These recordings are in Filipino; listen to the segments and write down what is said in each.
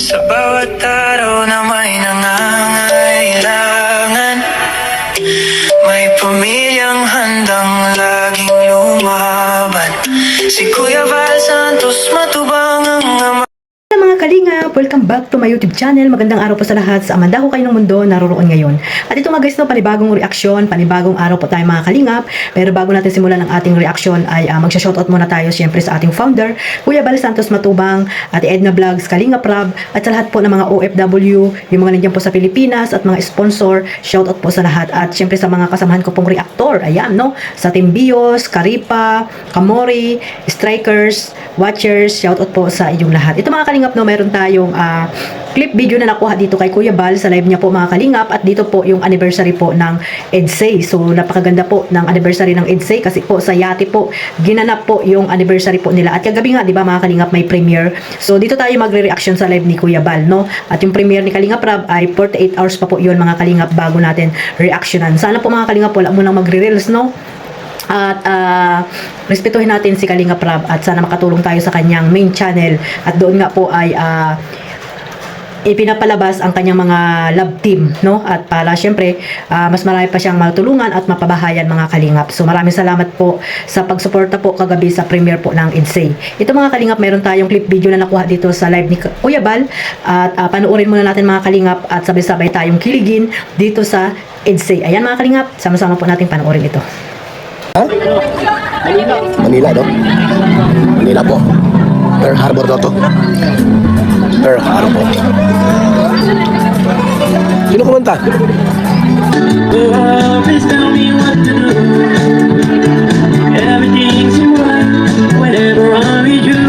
Sa bawat araw na may nangangailangan, may pamilyang handang laging lumaban. Si Kuya Val Santos matubang ang ama. Mga kalingap, welcome back to my YouTube channel. Magandang araw po sa lahat sa amanda ko kayo ng mundo naroroon ngayon. At ito mga guys, no, panibagong reaksyon, panibagong araw po tayo mga kalingap. Pero bago natin simulan ang ating reaksyon ay magsha-shoutout muna tayo siyempre sa ating founder, Kuya Val Santos Matubang, Ate Edna Vlogs, Kalingap Rab, at sa lahat po ng mga OFW, yung mga nandiyan po sa Pilipinas at mga sponsor, shoutout po sa lahat. At siyempre sa mga kasamahan ko pong reactor, ayan no, sa Team Bios, Karipa, Kamori, Strikers, Watchers, shoutout po sa inyong lahat. Ito mga kalingap, no, meron tayong clip video na nakuha dito kay Kuya Val sa live niya po mga kalingap, at dito po yung anniversary po ng EDSA. So napakaganda po ng anniversary ng EDSA kasi po sa Yati po ginanap po yung anniversary po nila. At kagabi nga, di ba mga kalingap, may premiere. So dito tayo magre-reaction sa live ni Kuya Val, no? At yung premiere ni Kalingap Rab ay 48 hours pa po yun mga kalingap bago natin reactionan. Sana po mga kalingap wala munang magre-reels, no? At respetuhin natin si Kalingap Rab at sana makatulong tayo sa kanyang main channel, at doon nga po ay ipinapalabas ang kanyang mga love team, no? At para syempre mas marami pa siyang matulungan at mapabahayan mga kalingap. So maraming salamat po sa pagsuporta po kagabi sa premiere po ng EDSA. Ito mga kalingap, meron tayong clip video na nakuha dito sa live ni Kuya Val, at panoorin muna natin mga kalingap at sabay-sabay tayong kiligin dito sa EDSA. Ayan mga kalingap, sama-sama po natin panoorin ito. Ha? Manila, no? Manila po. Pearl Harbor daw to. Pearl Harbor. Sino kumanta? Please tell me what to do. Everything's right whenever I'm with you.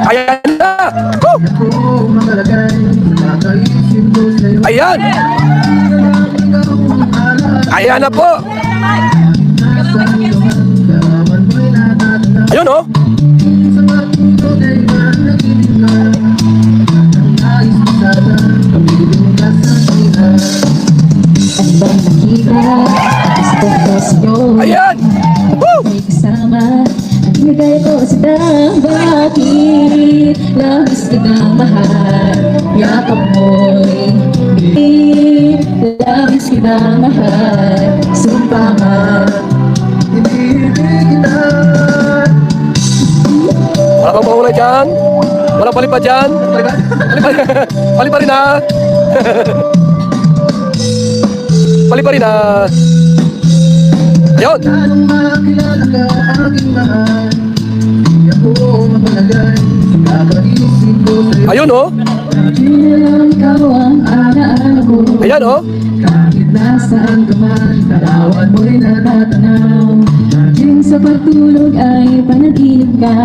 Ayan na! Go! Ayan! Ayan na po! Ayun, oh! Ayan! Woo! Bigay ko sa bakit labis kitang mahal, yakap mo'y labis kitang mahal, sumpa man hindi kita. Wala bang mahula dyan? Walang palipa dyan? Palipa rin na! Palipa rin na! Ayun! Anong makilala ka aking mahal, di ako mapalagay, kakaisip ko sa'yo. Ayun, oh! Ikaw ang alaala ko. Ayan, oh! Kahit nasaan ka man, tarawan mo'y natatanaw. Laging sa pagtulog ay panaginip ka.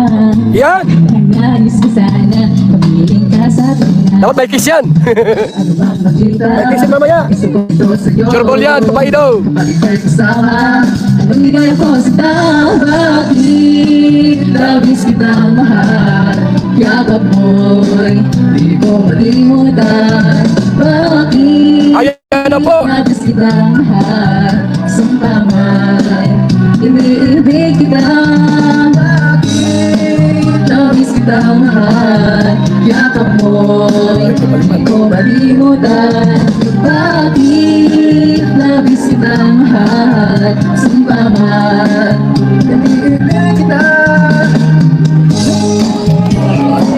Yan! Ang nais ko sana, mapiling ka sa tunan. Dapat may kiss yan! Ano bang nakita? May kiss yan mamaya! Isip ko ito sa'yo. Sureball yan, kapay daw! Bakit tayo kasama? Anong ligay ako sa tao? Bakit? Labis kitang mahal, yakap mo'y di ko malimutan. Bakit? Ayan na po! Labis kitang mahal, sumpa man iniibig kita. Bakit? Labis kitang mahal, yakap mo'y di ko malimutan. Bakit? Labis kitang mahal, sumpa man iniibig kita.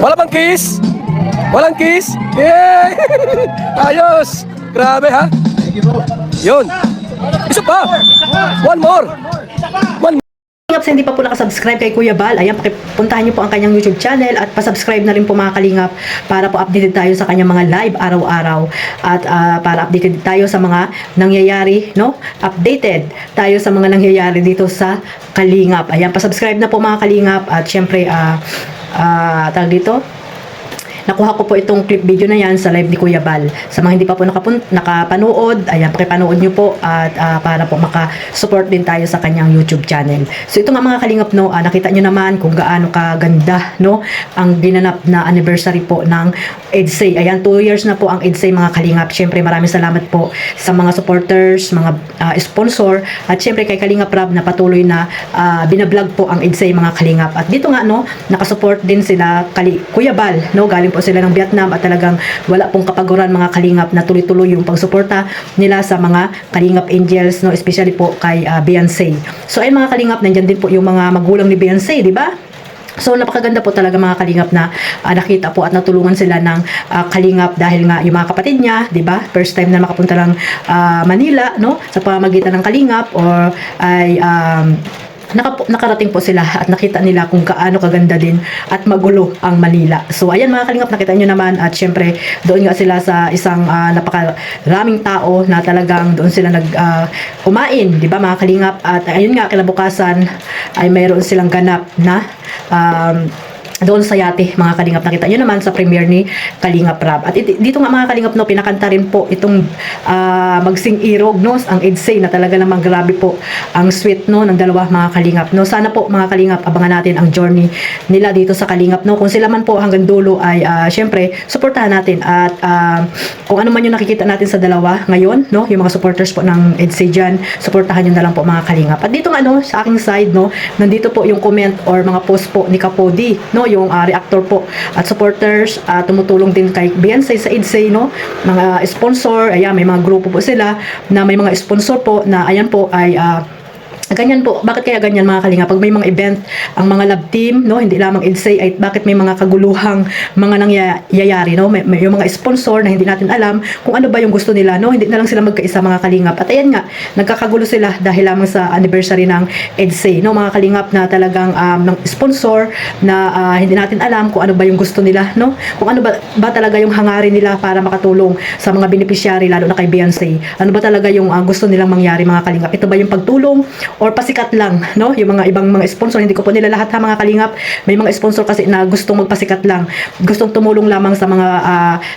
Wala bang kiss? Walang kiss? Yay! Ayos! Grabe ha? Yun! Isa pa! One more! One more! Kalingap, sa hindi pa po nakasubscribe kay Kuya Val, ayan, pakipuntahan niyo po ang kanyang YouTube channel at pasubscribe na rin po mga kalingap para po updated tayo sa kanyang mga live araw-araw, at para updated tayo sa mga nangyayari, no? Updated tayo sa mga nangyayari dito sa Kalingap. Ayan, pasubscribe na po mga kalingap, at syempre tawag dito, nakuha ko po itong clip video na yan sa live ni Kuya Bal. Sa mga hindi pa po nakapanood, ayan, pakipanood nyo po at para po makasupport din tayo sa kanyang YouTube channel. So ito nga mga kalingap, no, nakita nyo naman kung gaano kaganda, no, ang ginanap na anniversary po ng EDSA. Ayan, 2 years na po ang EDSA mga kalingap. Syempre maraming salamat po sa mga supporters, mga sponsor, at syempre kay Kalingap Rab na patuloy na binablog po ang EDSA mga kalingap. At dito nga, no, nakasupport din sila Kuya Bal, no, galing po sila ng Vietnam at talagang wala pong kapaguran mga kalingap na tuloy-tuloy yung pagsuporta nila sa mga Kalingap Angels, no, especially po kay Beyonce. So ayun mga kalingap, nandyan din po yung mga magulang ni Beyonce, di ba? So napakaganda po talaga mga kalingap na nakita po at natulungan sila ng kalingap dahil nga yung mga kapatid niya, 'di ba? First time na makapunta lang Manila, no? Sa pamamagitan ng kalingap or ay nakarating po sila at nakita nila kung gaano kaganda din at magulo ang Manila. So ayan mga kalingap, nakita nyo naman at syempre doon nga sila sa isang napakaraming tao na talagang doon sila kumain, di ba mga kalingap? At ayun nga, kinabukasan ay mayroon silang ganap na doon sa yate mga kalingap. Nakita nyo naman sa premiere ni Kalingap Rab. At dito nga mga kalingap, no, pinakanta rin po itong Magsing Irog, no, ang EDSA na talaga namang grabe po ang sweet, no, ng dalawa mga kalingap, no. Sana po mga kalingap, abangan natin ang journey nila dito sa kalingap, no. Kung sila man po hanggang dulo ay syempre suportahan natin at kung ano man yung nakikita natin sa dalawa ngayon, no, yung mga supporters po ng EDSA dyan, suportahan nyo na lang po mga kalingap. At dito nga, no, sa aking side, no, nandito po yung comment or mga post po ni Kapodi, no, yung reactor po at supporters, tumutulong din kay Beyonce sa EDSA, no, mga sponsor, ayan, may mga grupo po sila na may mga sponsor po na ayan po ay ganyan po. Bakit kaya ganyan mga kalinga? Pag may mga event, ang mga love team, no, hindi lamang EDSA, ay bakit may mga kaguluhang mga nangyayari, no? May yung mga sponsor na hindi natin alam kung ano ba yung gusto nila, no? Hindi na lang sila magkaisa mga kalingap. At ayan nga, nagkakagulo sila dahil lamang sa anniversary ng EDSA, no, mga kalingap, na talagang ng sponsor na hindi natin alam kung ano ba yung gusto nila, no? Kung ano ba talaga yung hangarin nila para makatulong sa mga beneficiary, lalo na kay Beyonce. Ano ba talaga yung gusto nilang mangyari mga kalingap? Ito ba yung pagtulong or pasikat lang, no? Yung mga ibang mga sponsor, hindi ko po nila lahat ha mga kalingap. May mga sponsor kasi na gustong magpasikat lang, gustong tumulong lamang sa mga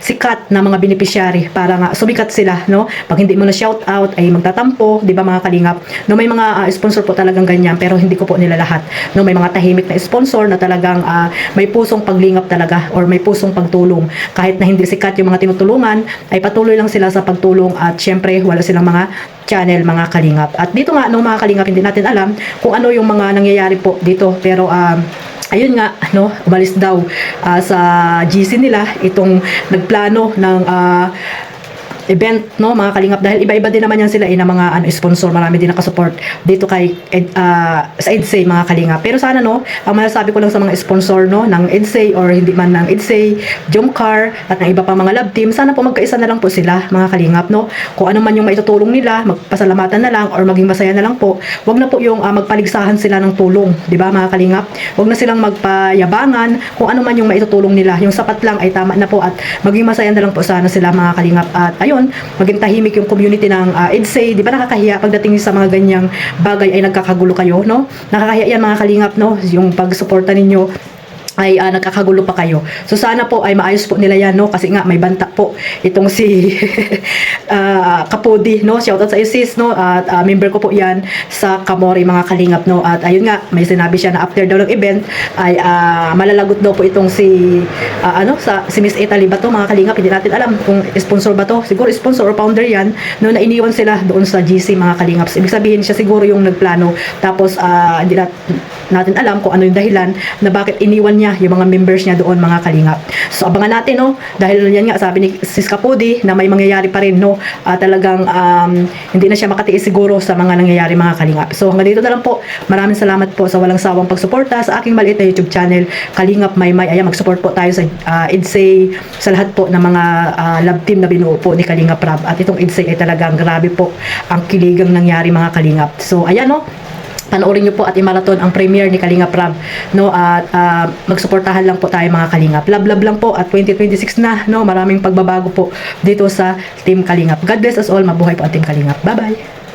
sikat na mga beneficiary para nga sumikat sila, no? Pag hindi mo na shout out ay magtatampo, di ba mga kalingap? No, may mga sponsor po talagang ganyan, pero hindi ko po nila lahat. No, may mga tahimik na sponsor na talagang may pusong paglingap talaga or may pusong pagtulong. Kahit na hindi sikat yung mga tinutulungan, ay patuloy lang sila sa pagtulong at syempre wala silang mga channel mga kalingap. At dito nga, no, mga kalingap, hindi natin alam kung ano yung mga nangyayari po dito, pero ayun nga, no, umalis daw sa GC nila itong nagplano ng event, no, mga kalingap, dahil iba-iba din naman yan sila na mga sponsor, marami din nakasupport dito kay sa EDSA mga kalingap. Pero sana, no, ang masasabi ko lang sa mga sponsor, no, ng EDSA or hindi man ng EDSA, Jomcar at ng iba pang mga love team, sana po magkaisa na lang po sila mga kalingap, no. Kung ano man yung maitutulong nila, magpasalamatan na lang or maging masaya na lang po. Wag na po yung magpaligsahan sila ng tulong, di ba mga kalingap? Wag na silang magpayabangan. Kung ano man yung maitutulong nila, yung sapat lang ay tama na po at maging masaya na lang po sana sila mga kalingap. At ayun, maging tahimik yung community ng EDSA, di ba nakakahiya pagdating sa mga ganyang bagay ay nagkakagulo kayo, no? Nakakahiya yan mga kalingap, no? Yung pagsuporta ninyo ay nagkakagulo pa kayo. So sana po ay maayos po nila yan, no, kasi nga may banta po itong si Kapodi, no. Shoutout sa sis, no, at member ko po yan sa Kamori mga kalingap, no. At ayun nga, may sinabi siya na after daw ng event ay malalagot daw po itong si si Miss Italy ba to mga kalingap. Hindi natin alam kung sponsor ba to, siguro sponsor or founder yan, no, na iniwan sila doon sa GC mga kalingap. Ibig sabihin siya siguro yung nagplano, tapos hindi natin alam kung ano yung dahilan na bakit iniwan niya yung mga members niya doon mga kalingap. So abangan natin, no, dahil yan nga sabi ni Sis Kapudi na may mangyayari pa rin, no, talagang hindi na siya makatiis siguro sa mga nangyayari mga kalingap. So hanggang dito na lang po. Maraming salamat po sa walang sawang pagsuporta sa aking maliit na YouTube channel, Kalingap Maymay. Ayan, mag-support po tayo sa EDSA, sa lahat po ng mga love team na binuo po ni Kalingap Rab. At itong EDSA ay talagang grabe po ang kiligang nangyari mga kalingap. So ayan, no, panoorin nyo po at i-marathon ang premiere ni Kalingap Rab, no, at magsuportahan lang po tayo mga kalingap. Love lang po at 2026 na, no, maraming pagbabago po dito sa Team Kalingap. God bless us all. Mabuhay po ang Team Kalingap. Bye bye.